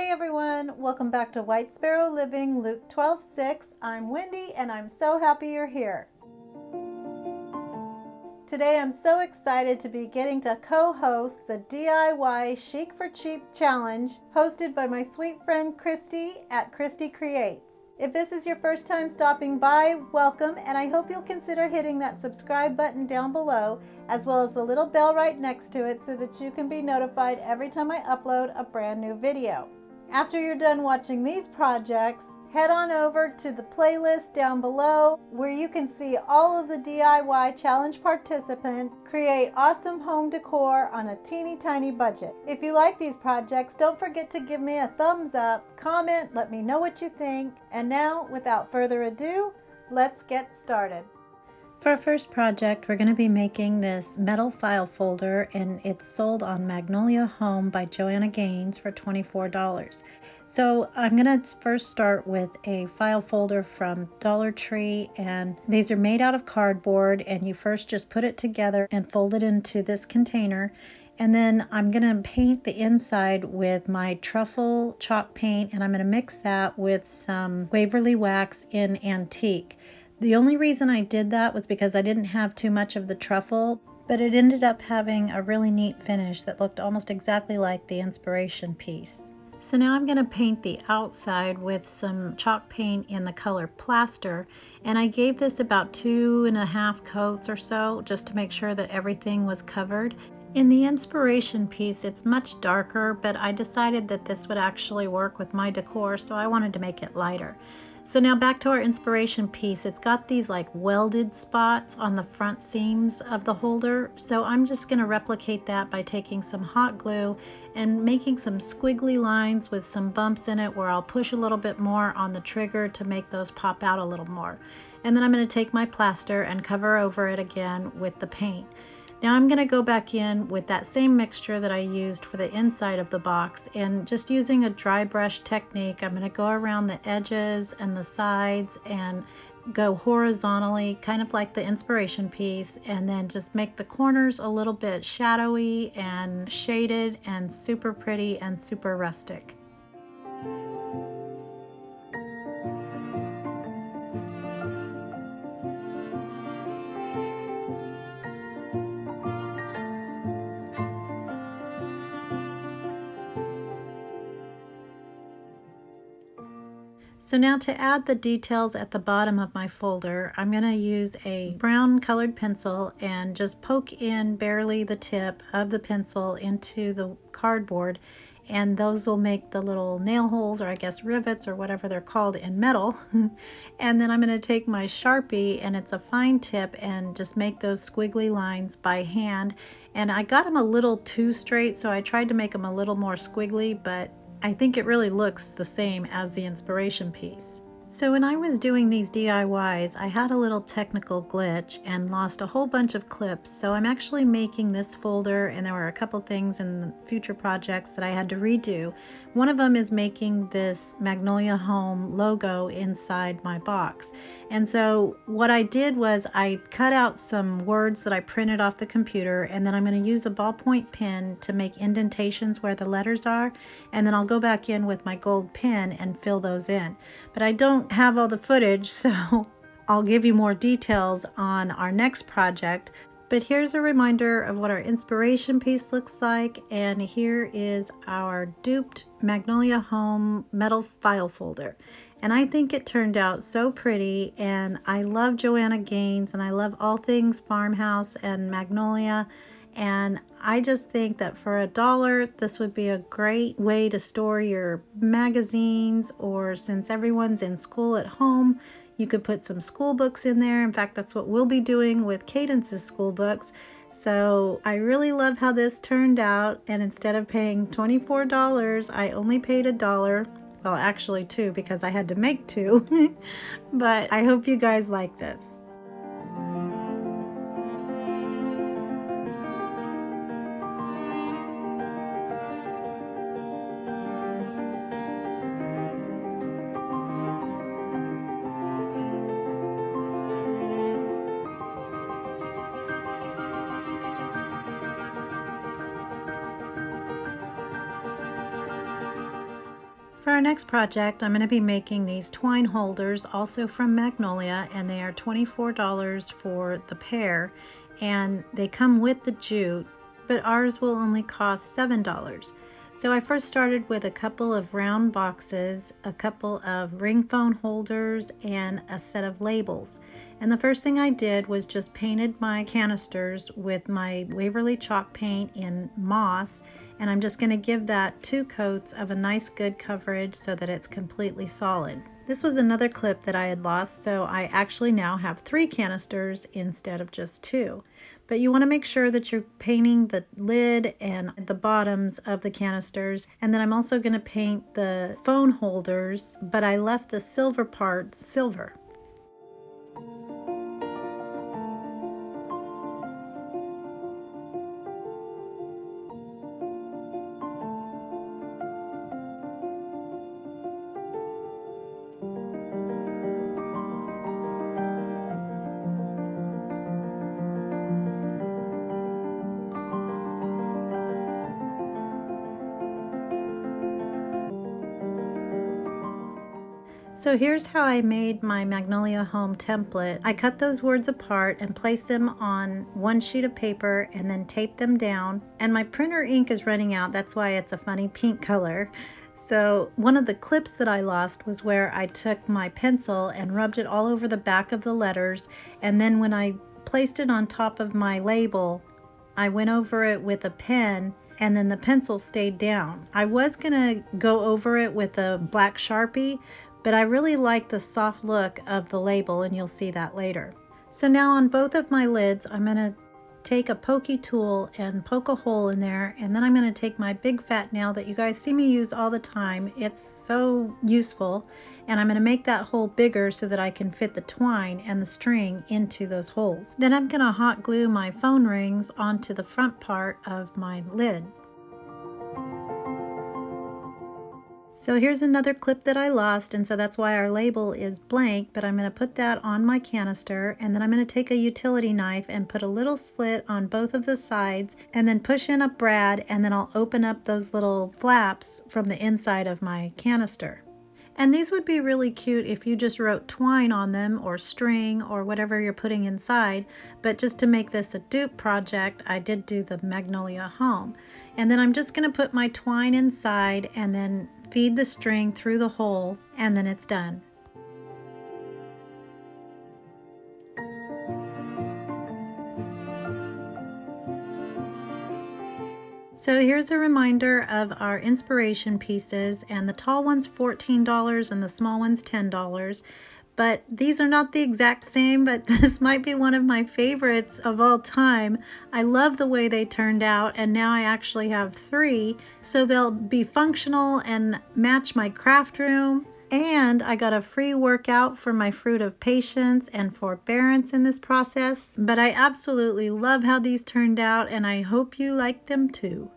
Hey everyone, welcome back to White Sparrow Living, Luke 12:6. I'm Wendy and I'm so happy you're here. Today I'm so excited to be getting to co-host the DIY Chic for Cheap Challenge hosted by my sweet friend Christi at Christi Creates. If this is your first time stopping by, welcome, and I hope you'll consider hitting that subscribe button down below as well as the little bell right next to it so that you can be notified every time I upload a brand new video. After you're done watching these projects, head on over to the playlist down below where you can see all of the DIY challenge participants create awesome home decor on a teeny tiny budget. If you like these projects, don't forget to give me a thumbs up, comment, let me know what you think. And now, without further ado, let's get started. For our first project, we're going to be making this metal file folder, and it's sold on Magnolia Home by Joanna Gaines for $24. So I'm going to first start with a file folder from Dollar Tree, and these are made out of cardboard, and you first just put it together and fold it into this container. And then I'm going to paint the inside with my truffle chalk paint, and I'm going to mix that with some Waverly wax in antique. The only reason I did that was because I didn't have too much of the truffle, but it ended up having a really neat finish that looked almost exactly like the inspiration piece. So now I'm going to paint the outside with some chalk paint in the color plaster, and I gave this about 2.5 coats or so just to make sure that everything was covered. In the inspiration piece, it's much darker, but I decided that this would actually work with my decor, so I wanted to make it lighter. So now back to our inspiration piece. It's got these like welded spots on the front seams of the holder. So I'm just going to replicate that by taking some hot glue and making some squiggly lines with some bumps in it where I'll push a little bit more on the trigger to make those pop out a little more. And then I'm going to take my plaster and cover over it again with the paint. Now I'm going to go back in with that same mixture that I used for the inside of the box, and just using a dry brush technique, I'm going to go around the edges and the sides and go horizontally, kind of like the inspiration piece, and then just make the corners a little bit shadowy and shaded and super pretty and super rustic. So now to add the details at the bottom of my folder, I'm going to use a brown colored pencil and just poke in barely the tip of the pencil into the cardboard, and those will make the little nail holes, or I guess rivets or whatever they're called in metal. And then I'm going to take my Sharpie, and it's a fine tip, and just make those squiggly lines by hand. And I got them a little too straight, so I tried to make them a little more squiggly, but I think it really looks the same as the inspiration piece. So when I was doing these DIYs, I had a little technical glitch and lost a whole bunch of clips. So I'm actually making this folder, and there were a couple things in the future projects that I had to redo. One of them is making this Magnolia Home logo inside my box. And so what I did was I cut out some words that I printed off the computer, and then I'm going to use a ballpoint pen to make indentations where the letters are, and then I'll go back in with my gold pen and fill those in. But I don't have all the footage, so I'll give you more details on our next project. But here's a reminder of what our inspiration piece looks like, and here is our duped Magnolia Home metal file folder. And I think it turned out so pretty, and I love Joanna Gaines, and I love all things Farmhouse and Magnolia, and I just think that for $1, this would be a great way to store your magazines, or since everyone's in school at home, you could put some school books in there. In fact, that's what we'll be doing with Cadence's school books. So I really love how this turned out, and instead of paying $24, I only paid $1. Well, actually $2 because I had to make 2. But I hope you guys like this. For our next project, I'm going to be making these twine holders, also from Magnolia, and they are $24 for the pair, and they come with the jute, but ours will only cost $7. So I first started with a couple of round boxes, a couple of ring phone holders, and a set of labels. And the first thing I did was just painted my canisters with my Waverly chalk paint in moss, and I'm just going to give that 2 coats of a nice good coverage so that it's completely solid. This was another clip that I had lost, so I actually now have 3 canisters instead of just 2. But you want to make sure that you're painting the lid and the bottoms of the canisters. And then I'm also going to paint the phone holders, but I left the silver parts silver. So here's how I made my Magnolia home template. I cut those words apart and placed them on one sheet of paper and then taped them down. And my printer ink is running out, that's why it's a funny pink color. So one of the clips that I lost was where I took my pencil and rubbed it all over the back of the letters, and then when I placed it on top of my label, I went over it with a pen, and then the pencil stayed down. I was gonna go over it with a black Sharpie, but I really like the soft look of the label, and you'll see that later. So now on both of my lids, I'm going to take a pokey tool and poke a hole in there, and then I'm going to take my big fat nail that you guys see me use all the time. It's so useful, and I'm going to make that hole bigger so that I can fit the twine and the string into those holes. Then I'm going to hot glue my phone rings onto the front part of my lid. So here's another clip that I lost, and so that's why our label is blank, but I'm going to put that on my canister, and then I'm going to take a utility knife and put a little slit on both of the sides and then push in a brad, and then I'll open up those little flaps from the inside of my canister. And these would be really cute if you just wrote twine on them or string or whatever you're putting inside, but just to make this a dupe project, I did do the Magnolia home. And then I'm just going to put my twine inside and then feed the string through the hole, and then it's done. So here's a reminder of our inspiration pieces, and the tall one's $14 and the small one's $10. But these are not the exact same, but this might be one of my favorites of all time. I love the way they turned out, and now I actually have 3, so they'll be functional and match my craft room. And I got a free workout for my fruit of patience and forbearance in this process. But I absolutely love how these turned out, and I hope you like them too.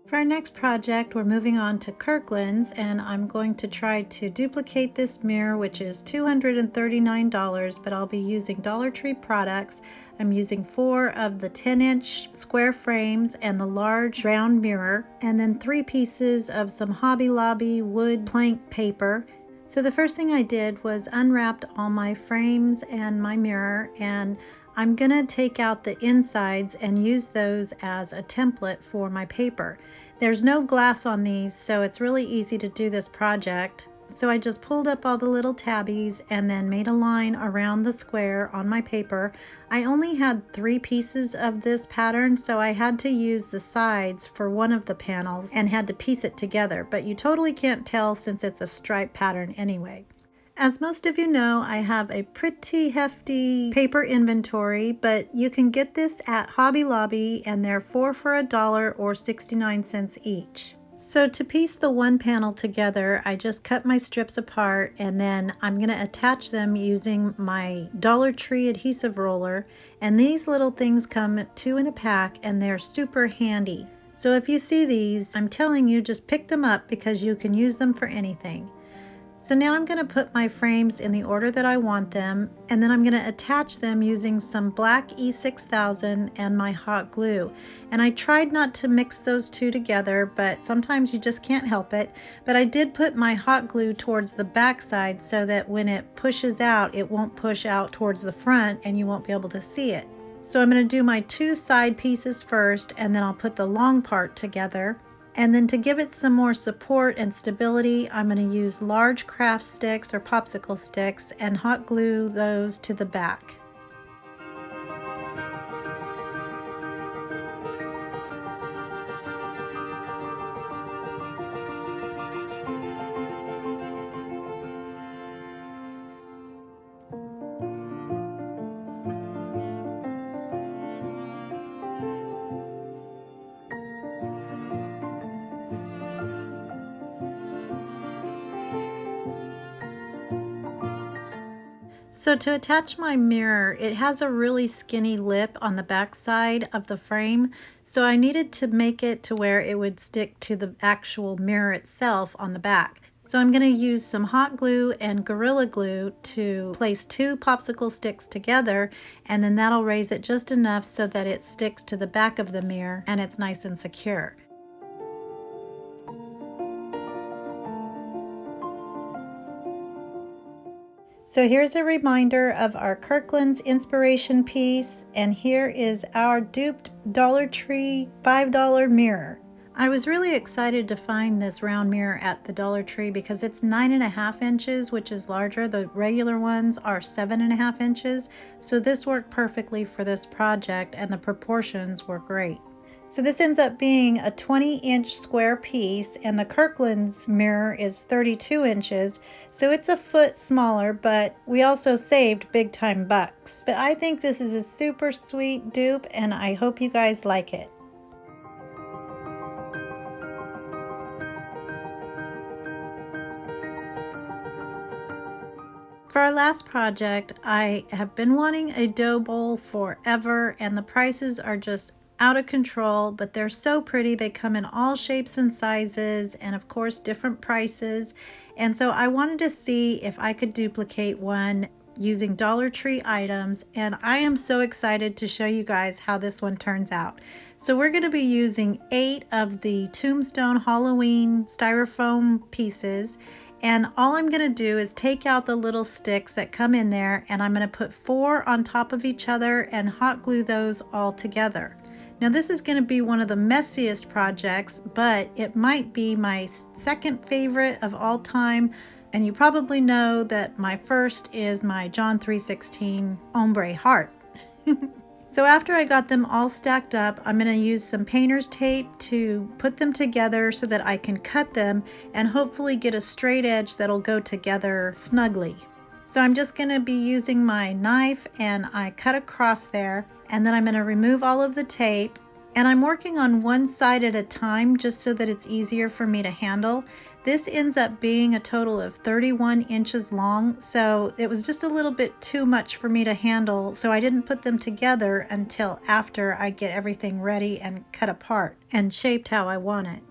For our next project, we're moving on to Kirklands, and I'm going to try to duplicate this mirror, which is $239, but I'll be using Dollar Tree products. I'm using 4 of the 10-inch square frames and the large round mirror, and then 3 pieces of some Hobby Lobby wood plank paper. So the first thing I did was unwrapped all my frames and my mirror, and I'm gonna take out the insides and use those as a template for my paper. There's no glass on these, so it's really easy to do this project. So I just pulled up all the little tabbies and then made a line around the square on my paper. I only had 3 pieces of this pattern, so I had to use the sides for one of the panels and had to piece it together, but you totally can't tell since it's a stripe pattern anyway. As most of you know, I have a pretty hefty paper inventory, but you can get this at Hobby Lobby, and they're 4 for $1 or 69 cents each. So to piece the one panel together, I just cut my strips apart, and then I'm going to attach them using my Dollar Tree adhesive roller. And these little things come 2 in a pack, and they're super handy. So if you see these, I'm telling you, just pick them up because you can use them for anything. So now I'm going to put my frames in the order that I want them, and then I'm going to attach them using some black E6000 and my hot glue. And I tried not to mix those two together, but sometimes you just can't help it. But I did put my hot glue towards the back side so that when it pushes out, it won't push out towards the front and you won't be able to see it. So I'm going to do my two side pieces first, and then I'll put the long part together. And then to give it some more support and stability, I'm going to use large craft sticks or popsicle sticks and hot glue those to the back. So to attach my mirror, it has a really skinny lip on the back side of the frame, so I needed to make it to where it would stick to the actual mirror itself on the back. So I'm going to use some hot glue and Gorilla Glue to place two popsicle sticks together, and then that'll raise it just enough so that it sticks to the back of the mirror and it's nice and secure. So here's a reminder of our Kirkland's inspiration piece, and here is our duped Dollar Tree $5 mirror. I was really excited to find this round mirror at the Dollar Tree because it's 9.5 inches, which is larger. The regular ones are 7.5 inches, so this worked perfectly for this project and the proportions were great. So this ends up being a 20-inch square piece, and the Kirkland's mirror is 32 inches, so it's a foot smaller, but we also saved big time bucks. But I think this is a super sweet dupe, and I hope you guys like it. For our last project, I have been wanting a dough bowl forever, and the prices are just out of control, but they're so pretty. They come in all shapes and sizes, and of course different prices. And so I wanted to see if I could duplicate one using Dollar Tree items, and I am so excited to show you guys how this one turns out. So we're going to be using 8 of the Tombstone Halloween styrofoam pieces, and all I'm going to do is take out the little sticks that come in there, and I'm going to put 4 on top of each other and hot glue those all together. Now this is going to be one of the messiest projects, but it might be my second favorite of all time. And you probably know that my first is my John 3:16 ombre heart. So after I got them all stacked up, I'm going to use some painter's tape to put them together so that I can cut them and hopefully get a straight edge that'll go together snugly. So I'm just going to be using my knife, and I cut across there, and then I'm going to remove all of the tape, and I'm working on one side at a time just so that it's easier for me to handle. This ends up being a total of 31 inches long, so it was just a little bit too much for me to handle, so I didn't put them together until after I get everything ready and cut apart and shaped how I want it.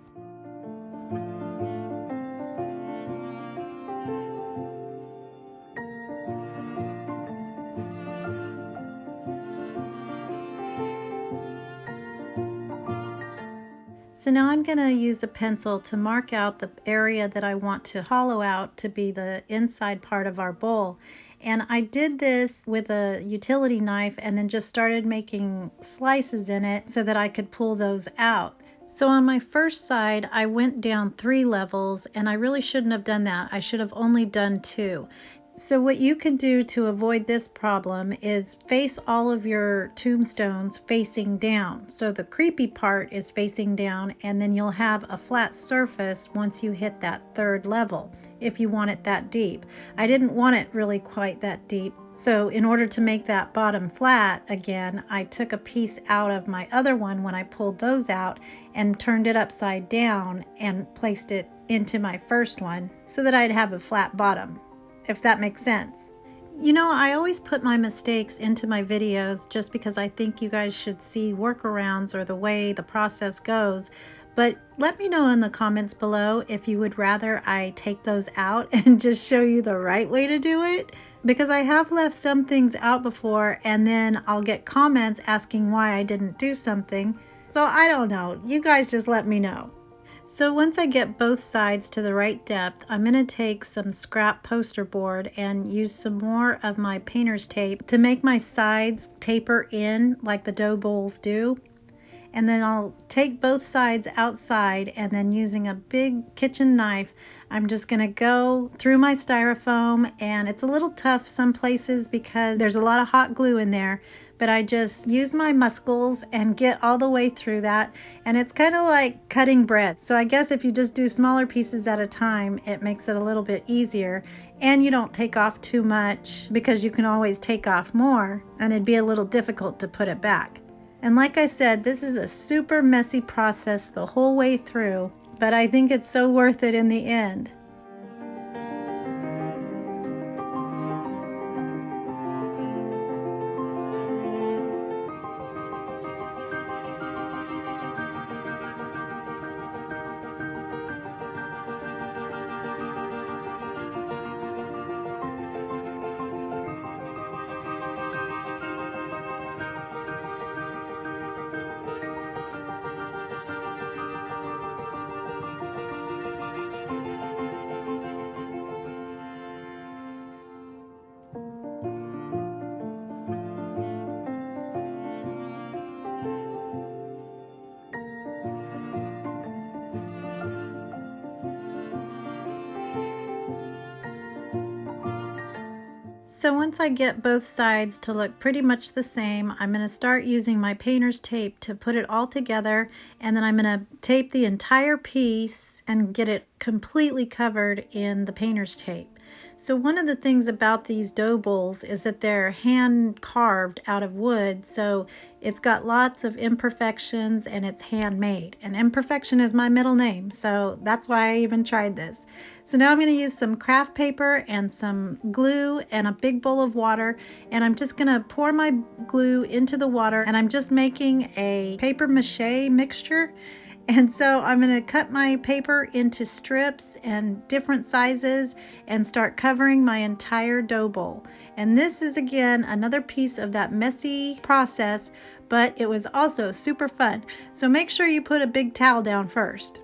So now I'm going to use a pencil to mark out the area that I want to hollow out to be the inside part of our bowl. And I did this with a utility knife and then just started making slices in it so that I could pull those out. So on my first side, I went down 3 levels, and I really shouldn't have done that. I should have only done 2. So what you can do to avoid this problem is face all of your tombstones facing down. So the creepy part is facing down, and then you'll have a flat surface once you hit that 3rd level, if you want it that deep. I didn't want it really quite that deep. So in order to make that bottom flat again, I took a piece out of my other one when I pulled those out and turned it upside down and placed it into my first one so that I'd have a flat bottom, if that makes sense. You know, I always put my mistakes into my videos just because I think you guys should see workarounds or the way the process goes. But let me know in the comments below if you would rather I take those out and just show you the right way to do it. Because I have left some things out before and then I'll get comments asking why I didn't do something. So I don't know. You guys just let me know. So once I get both sides to the right depth, I'm going to take some scrap poster board and use some more of my painter's tape to make my sides taper in like the dough bowls do. And then I'll take both sides outside and then using a big kitchen knife, I'm just going to go through my styrofoam, and it's a little tough some places because there's a lot of hot glue in there. But I just use my muscles and get all the way through that. And it's kind of like cutting bread. So I guess if you just do smaller pieces at a time, it makes it a little bit easier. And you don't take off too much because you can always take off more. And it'd be a little difficult to put it back. And like I said, this is a super messy process the whole way through. But I think it's so worth it in the end. So once I get both sides to look pretty much the same, I'm going to start using my painter's tape to put it all together, and then I'm going to tape the entire piece and get it completely covered in the painter's tape. So one of the things about these dough bowls is that they're hand carved out of wood, so it's got lots of imperfections and it's handmade. And imperfection is my middle name, so that's why I even tried this. So now I'm going to use some craft paper and some glue and a big bowl of water, and I'm just going to pour my glue into the water, and I'm just making a paper mache mixture. And so I'm going to cut my paper into strips and different sizes and start covering my entire dough bowl. And this is again another piece of that messy process, but it was also super fun. So make sure you put a big towel down first.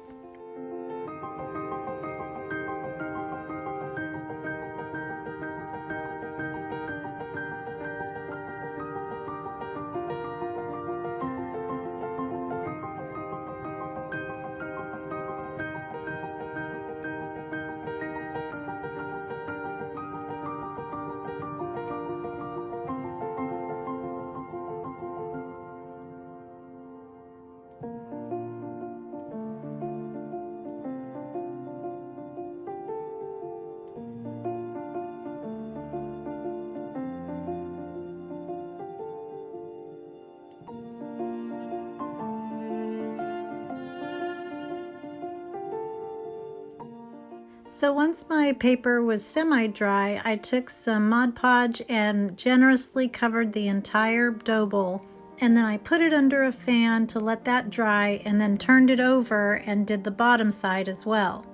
So once my paper was semi-dry, I took some Mod Podge and generously covered the entire dough bowl. And then I put it under a fan to let that dry, and then turned it over and did the bottom side as well.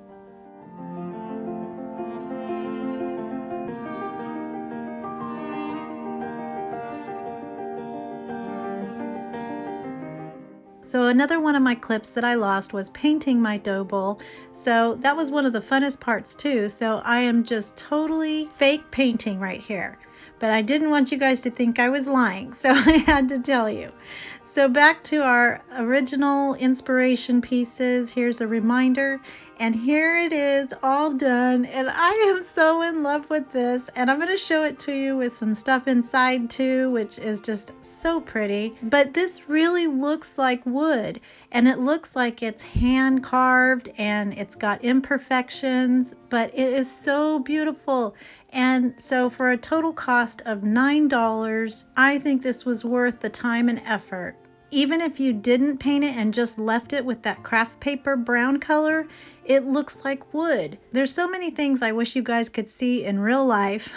So another one of my clips that I lost was painting my dough bowl. So that was one of the funnest parts too. So I am just totally fake painting right here. But I didn't want you guys to think I was lying, so I had to tell you. So back to our original inspiration pieces. Here's a reminder. And here it is all done, and I am so in love with this, and I'm going to show it to you with some stuff inside too, which is just so pretty. But this really looks like wood, and it looks like it's hand carved and it's got imperfections, but it is so beautiful. And so for a total cost of $9, I think this was worth the time and effort. Even if you didn't paint it and just left it with that craft paper brown color, it looks like wood. There's so many things I wish you guys could see in real life.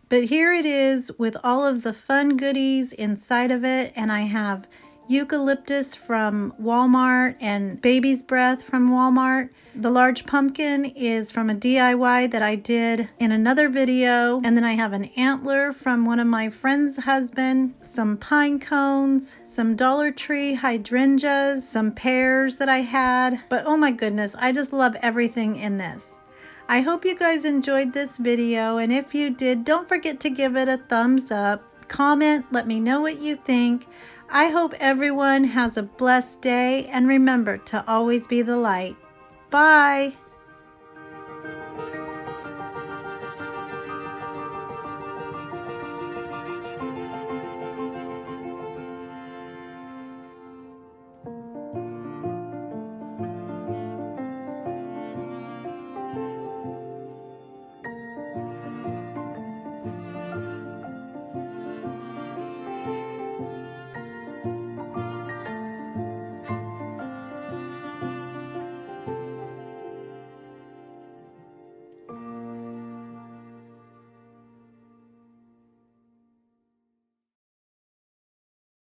But here it is with all of the fun goodies inside of it, and I have eucalyptus from Walmart and baby's breath from Walmart. The large pumpkin is from a DIY that I did in another video. And then I have an antler from one of my friend's husband, some pine cones, some Dollar Tree hydrangeas, some pears that I had. But oh my goodness, I just love everything in this. I hope you guys enjoyed this video, and if you did, don't forget to give it a thumbs up, comment, let me know what you think. I hope everyone has a blessed day, and remember to always be the light. Bye!